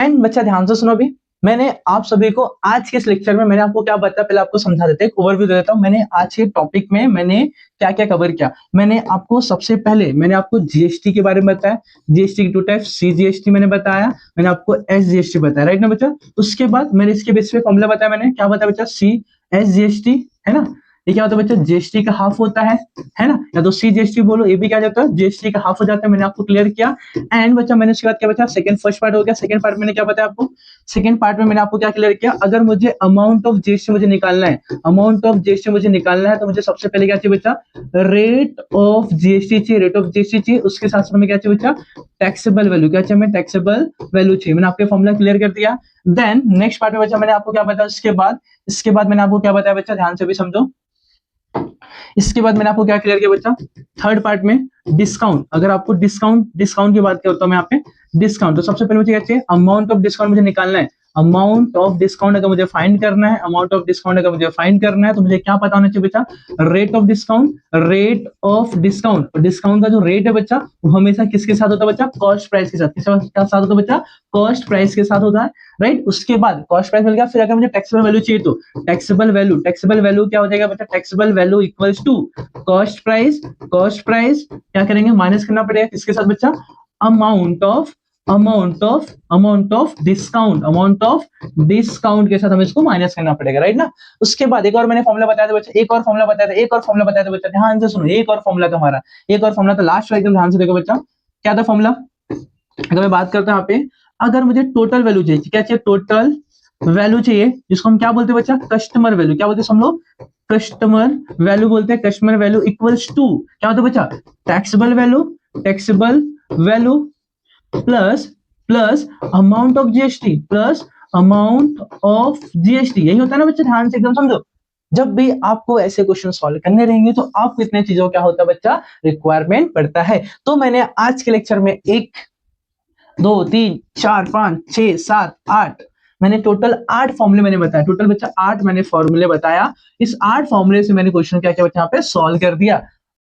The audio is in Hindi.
एंड बच्चा ध्यान से सुनो भी, मैंने आप सभी को आज के इस लेक्चर में मैंने आपको क्या बताया, पहले आपको समझा देते हैं, ओवरव्यू दे देता हूं। मैंने आज के टॉपिक में मैंने क्या क्या कवर किया। मैंने आपको सबसे पहले मैंने आपको जीएसटी के बारे में बताया, जीएसटी की टू टाइप, सीजीएसटी मैंने बताया, मैंने आपको एसजीएसटी बताया, राइट ना बच्चा। उसके बाद मैंने इसके बेस पे फॉर्मूला बताया, मैंने क्या बताया बच्चा, सी एसजीएसटी, है ना। ये क्या होता है बच्चा, जीएसटी का हाफ होता है ना, या तो सी जीएसटी बोलो, ये भी क्या जाता है, जीएसटी का हाफ हो जाता है, मैंने आपको क्लियर किया। एंड बच्चा मैंने उसके बाद क्या बचा, सेकंड फर्स्ट पार्ट हो गया। सेकंड पार्ट मैंने क्या बताया आपको, सेकंड पार्ट में मैंने आपको क्या क्लियर किया, अगर मुझे अमाउंट ऑफ जीएसटी मुझे निकालना है, अमाउंट ऑफ जीएसटी मुझे निकालना है, तो मुझे सबसे पहले क्या चाहिए बच्चा, रेट ऑफ जीएसटी चाहिए, रेट ऑफ जीएसटी चाहिए। उसके साथ साथ में क्या चाहिए बच्चा, टैक्सेबल वैल्यू, क्या चाहिए, टैक्सेबल वैल्यू चाहिए। मैंने आपके फॉर्मूला क्लियर कर दिया। देन नेक्स्ट पार्ट में बच्चा मैंने आपको क्या बताया, इसके बाद मैंने आपको क्या बताया बच्चा, ध्यान से भी समझो। इसके बाद मैंने आपको क्या क्लियर किया बच्चा, थर्ड पार्ट में डिस्काउंट। अगर आपको डिस्काउंट की बात करता हूं मैं यहाँ पे, डिस्काउंट, तो सबसे पहले मुझे क्या चाहिए, अमाउंट ऑफ डिस्काउंट मुझे निकालना है। अमाउंट ऑफ डिस्काउंट अगर मुझे फाइंड करना है, अमाउंट ऑफ डिस्काउंट अगर मुझे फाइंड करना है, तो मुझे क्या पता होना चाहिए बच्चा, rate of discount, rate of discount. Discount का जो रेट है बच्चा, वो हमेशा किसके साथ होता है बच्चा, कॉस्ट प्राइस के साथ। किसके साथ होता है बच्चा, कॉस्ट प्राइस के साथ होता है, राइट। उसके बाद कॉस्ट प्राइस मिल गया, फिर अगर मुझे टैक्सेबल वैल्यू चाहिए, तो टैक्सेबल वैल्यू क्या हो जाएगा बच्चा, taxable value equals to cost price. Cost price क्या करेंगे, माइनस करना पड़ेगा किसके साथ बच्चा, अमाउंट ऑफ डिस्काउंट के साथ हमें इसको माइनस करना पड़ेगा, राइट ना। उसके बाद एक और मैंने फॉर्मूला बताया था बच्चा, एक और फॉर्मूला बताया था बच्चा, ध्यान से सुनो। एक और फॉर्मूला था हमारा, एक और फॉर्मूला था, लास्ट वाला एकदम ध्यान से देखो बच्चा, क्या था फॉर्मूला। अगर मैं बात करता हूं यहाँ पे, अगर मुझे टोटल वैल्यू चाहिए, क्या चाहिए, टोटल वैल्यू चाहिए, जिसको हम क्या बोलते हैं बच्चा, कस्टमर वैल्यू। क्या बोलते हैं हम लोग, कस्टमर वैल्यू बोलते हैं। कस्टमर वैल्यू इक्वल्स टू क्या होता है बच्चा, taxable value plus plus amount of GST, plus amount of GST. यही होता है ना बच्चा, ध्यान से एकदम समझो। जब भी आपको ऐसे क्वेश्चन सॉल्व करने रहेंगे, तो आपको इतने चीजों क्या होता है बच्चा, रिक्वायरमेंट पड़ता है। तो मैंने आज के लेक्चर में 1 2 3 4 5 6 7 8 मैंने टोटल 8 फॉर्मूले मैंने बताया, टोटल बच्चा 8 मैंने फॉर्मूले बताया। इस 8 फॉर्मूले से मैंने क्वेश्चन क्या क्या बच्चा यहाँ पे सॉल्व कर दिया।